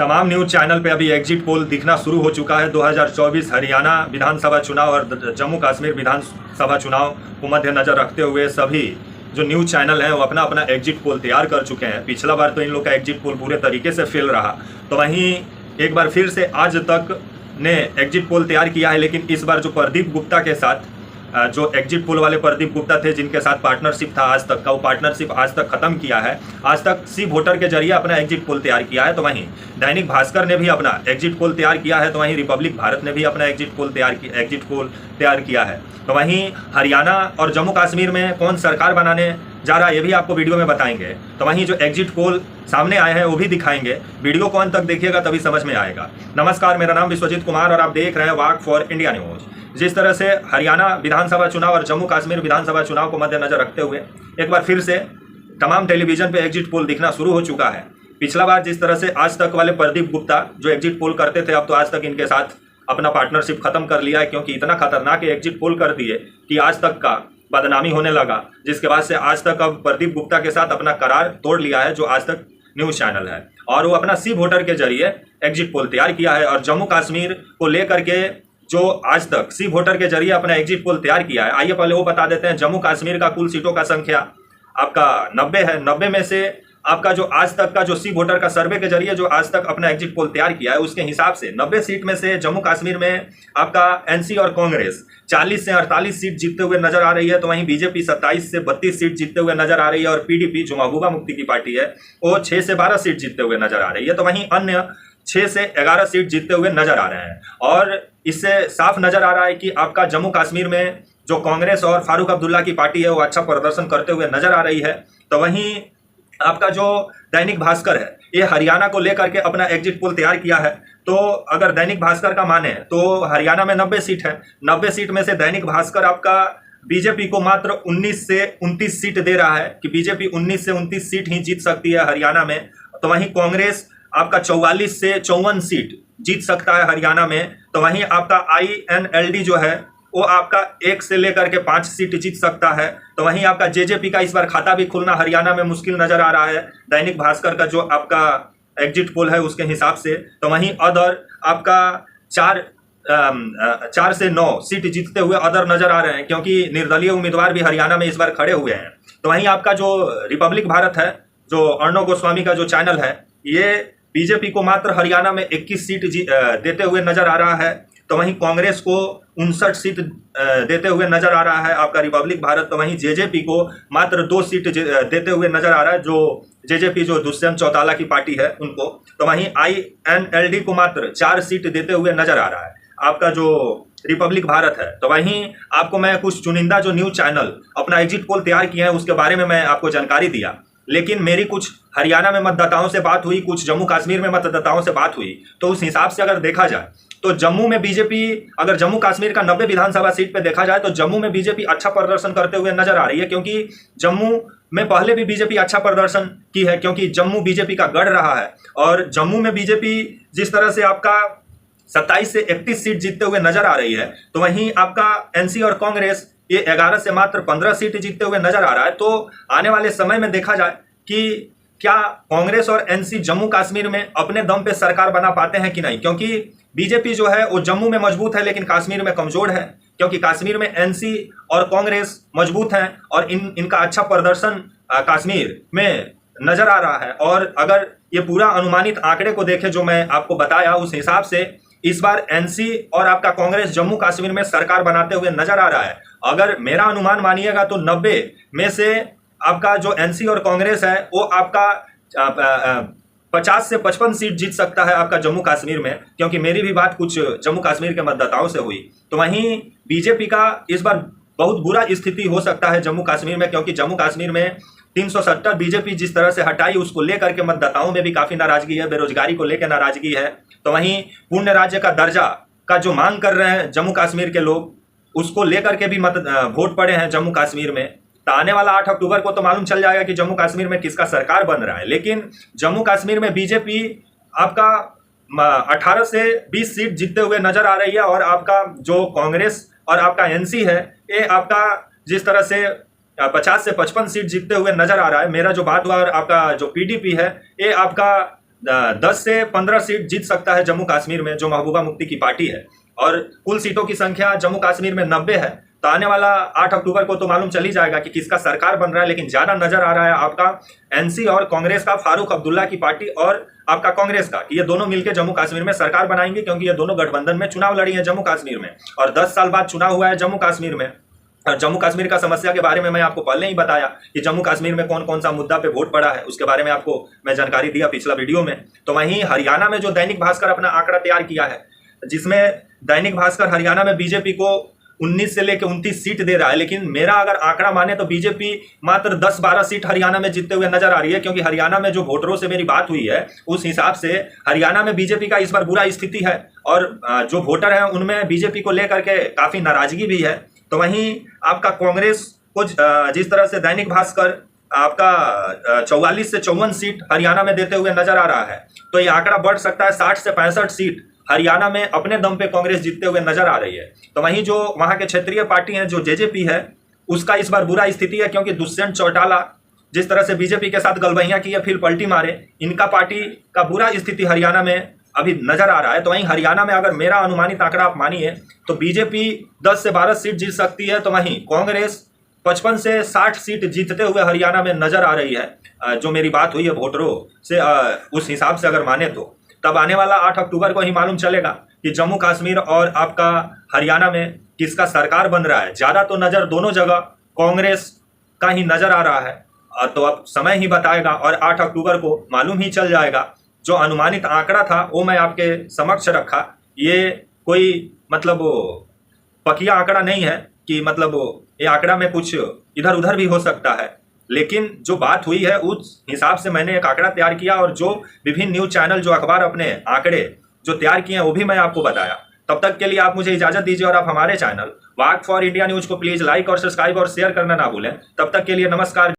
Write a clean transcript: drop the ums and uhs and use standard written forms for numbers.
तमाम news channel पे अभी एग्जिट पोल दिखना शुरू हो चुका है। 2024 हरियाणा विधानसभा चुनाव और जम्मू कश्मीर विधानसभा चुनाव को मद्देनजर नज़र रखते हुए सभी जो न्यूज चैनल हैं वो अपना अपना एग्जिट पोल तैयार कर चुके हैं। पिछला बार तो इन लोग का एग्जिट पोल पूरे तरीके से फेल रहा, तो वहीं एक बार फिर से आज तक ने एग्जिट पोल तैयार किया है। लेकिन इस बार जो प्रदीप गुप्ता के साथ जो एग्जिट पोल वाले प्रदीप गुप्ता थे जिनके साथ पार्टनरशिप था आज तक का, वो पार्टनरशिप आज तक खत्म किया है। आज तक सी वोटर के जरिए अपना एग्जिट पोल तैयार किया है। तो वहीं दैनिक भास्कर ने भी अपना एग्जिट पोल तैयार किया है। तो वहीं रिपब्लिक भारत ने भी अपना एग्जिट पोल तैयार किया है। तो वहीं हरियाणा और जम्मू कश्मीर में कौन सरकार बनाने जा रहा है ये भी आपको वीडियो में बताएंगे। तो वहीं जो एग्जिट पोल सामने आए हैं वो भी दिखाएंगे। वीडियो को अंत तक देखिएगा तभी समझ में आएगा। नमस्कार, मेरा नाम विश्वजीत कुमार और आप देख रहे हैं वाक फॉर इंडिया न्यूज। जिस तरह से हरियाणा विधानसभा चुनाव और जम्मू कश्मीर विधानसभा चुनाव को मद्देनजर रखते हुए एक बार फिर से तमाम टेलीविजन पे एग्जिट पोल दिखना शुरू हो चुका है। पिछला बार जिस तरह से आज तक वाले प्रदीप गुप्ता जो एग्जिट पोल करते थे, अब तो आज तक इनके साथ अपना पार्टनरशिप खत्म कर लिया है, क्योंकि इतना खतरनाक एग्जिट पोल कर दिए कि आज तक का बदनामी होने लगा। जिसके बाद से आज तक अब प्रदीप गुप्ता के साथ अपना करार तोड़ लिया है जो आज तक न्यूज चैनल है, और वो अपना सी वोटर के जरिए एग्जिट पोल तैयार किया है। और जम्मू कश्मीर को लेकर के जो आज तक सी वोटर के जरिए अपना एग्जिट पोल तैयार किया है, आइए पहले वो बता देते हैं। जम्मू कश्मीर का कुल सीटों का संख्या आपका 90 है। 90 में से आपका जो आज तक का जो सी वोटर का सर्वे के जरिए जो आज तक अपना एग्जिट पोल तैयार किया है, उसके हिसाब से 90 सीट में से जम्मू कश्मीर में आपका एनसी और कांग्रेस 40 से 48 सीट जीतते हुए नजर आ रही है। तो वहीं बीजेपी 27 से 32 सीट जीतते हुए नजर आ रही है, और पीडीपी जो महबूबा मुफ्ती की पार्टी है वो 6 से 12 सीट जीतते हुए नजर आ रही है। तो वहीं अन्य 6 से 11 सीट जीतते हुए नजर आ रहे हैं। और इससे साफ नजर आ रहा है कि आपका जम्मू कश्मीर में जो कांग्रेस और फारूक अब्दुल्ला की पार्टी है वो अच्छा प्रदर्शन करते हुए नजर आ रही है। तो वहीं आपका जो दैनिक भास्कर है ये हरियाणा को लेकर के अपना एग्जिट पोल तैयार किया है। तो अगर दैनिक भास्कर का माने तो हरियाणा में 90 सीट है। 90 सीट में से दैनिक भास्कर आपका बीजेपी को मात्र 19 से 29 सीट दे रहा है कि बीजेपी 19 से 29 सीट ही जीत सकती है हरियाणा में। तो वहीं कांग्रेस आपका 44 से 54 सीट जीत सकता है हरियाणा में। तो वहीं आपका INLD जो है वो आपका 1 से लेकर के 5 सीट जीत सकता है। तो वहीं आपका जेजेपी का इस बार खाता भी खुलना हरियाणा में मुश्किल नजर आ रहा है दैनिक भास्कर का जो आपका एग्जिट पोल है उसके हिसाब से। तो वहीं अदर आपका 4 से 9 सीट जीतते हुए अदर नजर आ रहे हैं, क्योंकि निर्दलीय उम्मीदवार भी हरियाणा में इस बार खड़े हुए हैं। तो वहीं आपका जो रिपब्लिक भारत है, जो अर्णव गोस्वामी का जो चैनल है, ये बीजेपी को मात्र हरियाणा में 21 सीट देते हुए नजर आ रहा है। तो वहीं कांग्रेस को 59 सीट देते हुए नजर आ रहा है आपका रिपब्लिक भारत। तो वहीं जेजेपी को मात्र 2 सीट देते हुए नजर आ रहा है, जो जेजेपी जो दुष्यंत चौटाला की पार्टी है उनको। तो वहीं INLD को मात्र 4 सीट देते हुए नजर आ रहा है आपका जो रिपब्लिक भारत है। तो वहीं आपको मैं कुछ चुनिंदा जो न्यूज चैनल अपना एग्जिट पोल तैयार किए हैं उसके बारे में मैं आपको जानकारी दिया। लेकिन मेरी कुछ हरियाणा में मतदाताओं से बात हुई, कुछ जम्मू कश्मीर में मतदाताओं से बात हुई, तो उस हिसाब से अगर देखा जाए तो जम्मू में बीजेपी, अगर जम्मू कश्मीर का 90 विधानसभा सीट पे देखा जाए तो जम्मू में बीजेपी अच्छा प्रदर्शन करते हुए नजर आ रही है। क्योंकि जम्मू में पहले भी बीजेपी अच्छा प्रदर्शन की है, क्योंकि जम्मू बीजेपी का गढ़ रहा है। और जम्मू में बीजेपी जिस तरह से आपका 27 से 31 सीट जीतते हुए नजर आ रही है, तो वहीं आपका एनसी और कांग्रेस ये 11 से मात्र 15 सीट जीतते हुए नजर आ रहा है। तो आने वाले समय में देखा जाए कि क्या कांग्रेस और एनसी जम्मू कश्मीर में अपने दम पे सरकार बना पाते हैं कि नहीं, क्योंकि बीजेपी जो है वो जम्मू में मजबूत है लेकिन कश्मीर में कमजोर है। क्योंकि कश्मीर में एनसी और कांग्रेस मजबूत हैं और इनका अच्छा प्रदर्शन कश्मीर में नजर आ रहा है। और अगर ये पूरा अनुमानित आंकड़े को देखें जो मैं आपको बताया, उस हिसाब से इस बार एनसी और आपका कांग्रेस जम्मू कश्मीर में सरकार बनाते हुए नजर आ रहा है। अगर मेरा अनुमान मानिएगा तो 90 में से आपका जो एनसी और कांग्रेस है वो आपका 50 से 55 सीट जीत सकता है आपका जम्मू कश्मीर में, क्योंकि मेरी भी बात कुछ जम्मू कश्मीर के मतदाताओं से हुई। तो वहीं बीजेपी का इस बार बहुत बुरा स्थिति हो सकता है जम्मू कश्मीर में, क्योंकि जम्मू कश्मीर में 370 बीजेपी जिस तरह से हटाई उसको लेकर के मतदाताओं में भी काफी नाराजगी है, बेरोजगारी को लेकर नाराजगी है। तो वहीं पूर्ण राज्य का दर्जा का जो मांग कर रहे हैं जम्मू कश्मीर के लोग, उसको लेकर के भी वोट पड़े हैं जम्मू कश्मीर में। तो आने वाला 8 अक्टूबर को तो मालूम चल जाएगा कि जम्मू कश्मीर में किसका सरकार बन रहा है। लेकिन जम्मू कश्मीर में बीजेपी आपका 18 से 20 सीट जीतते हुए नजर आ रही है, और आपका जो कांग्रेस और आपका एनसी है ये आपका जिस तरह से 50 से 55 सीट जीतते हुए नजर आ रहा है। मेरा जो बात हुआ, और आपका जो पीडीपी है ये आपका 10 से 15 सीट जीत सकता है जम्मू कश्मीर में, जो महबूबा मुफ्ती की पार्टी है, और कुल सीटों की संख्या जम्मू कश्मीर में 90 है। तो आने वाला 8 अक्टूबर को तो मालूम चल ही जाएगा कि किसका सरकार बन रहा है। लेकिन ज्यादा नजर आ रहा है आपका एनसी और कांग्रेस का, फारूक अब्दुल्ला की पार्टी और आपका कांग्रेस का, कि ये दोनों मिलकर जम्मू कश्मीर में सरकार बनाएंगे, क्योंकि ये दोनों गठबंधन में चुनाव लड़ी है जम्मू कश्मीर में, और 10 साल बाद चुनाव हुआ है जम्मू कश्मीर में। और जम्मू कश्मीर का समस्या के बारे में मैं आपको पहले ही बताया कि जम्मू कश्मीर में कौन कौन सा मुद्दा पे वोट पड़ा है, उसके बारे में आपको मैं जानकारी दिया पिछला वीडियो में। तो वहीं हरियाणा में जो दैनिक भास्कर अपना आंकड़ा तैयार किया है, जिसमें दैनिक भास्कर हरियाणा में बीजेपी को 19 से लेकर 29 सीट दे रहा है, लेकिन मेरा अगर आंकड़ा माने तो बीजेपी मात्र 10-12 सीट हरियाणा में जीतते हुए नजर आ रही है, क्योंकि हरियाणा में जो वोटरों से मेरी बात हुई है उस हिसाब से हरियाणा में बीजेपी का इस बार बुरा स्थिति है, और जो वोटर है उनमें बीजेपी को लेकर के काफी नाराजगी भी है। तो वहीं आपका कांग्रेस को जिस तरह से दैनिक भास्कर आपका 44 से 54 सीट हरियाणा में देते हुए नजर आ रहा है, तो ये आंकड़ा बढ़ सकता है 60 से 65 सीट हरियाणा में अपने दम पे कांग्रेस जीतते हुए नजर आ रही है। तो वहीं जो वहां के क्षेत्रीय पार्टी है, जो जेजेपी है, उसका इस बार बुरा स्थिति है, क्योंकि दुष्यंत चौटाला जिस तरह से बीजेपी के साथ गलबैया की फिर पलटी मारे, इनका पार्टी का बुरा स्थिति हरियाणा में अभी नजर आ रहा है। तो वहीं हरियाणा में अगर मेरा अनुमानित आंकड़ा आप मानिए तो बीजेपी 10 से 12 सीट जीत सकती है, तो वहीं कांग्रेस 55 से 60 सीट जीतते हुए हरियाणा में नजर आ रही है। जो मेरी बात हुई है वोटरों से, उस हिसाब से अगर माने तो तब आने वाला 8 अक्टूबर को ही मालूम चलेगा कि जम्मू कश्मीर और आपका हरियाणा में किसका सरकार बन रहा है। ज्यादा तो नजर दोनों जगह कांग्रेस का ही नजर आ रहा है, तो अब समय ही बताएगा और 8 अक्टूबर को मालूम ही चल जाएगा। जो अनुमानित आंकड़ा था वो मैं आपके समक्ष रखा, ये कोई मतलब पकिया आंकड़ा नहीं है कि मतलब ये आंकड़ा में कुछ इधर उधर भी हो सकता है, लेकिन जो बात हुई है उस हिसाब से मैंने एक आंकड़ा तैयार किया, और जो विभिन्न न्यूज चैनल, जो अखबार अपने आंकड़े जो तैयार किए हैं वो भी मैं आपको बताया। तब तक के लिए आप मुझे इजाजत दीजिए, और आप हमारे channel walk for India news को प्लीज लाइक और सब्सक्राइब और शेयर करना ना भूलें। तब तक के लिए नमस्कार।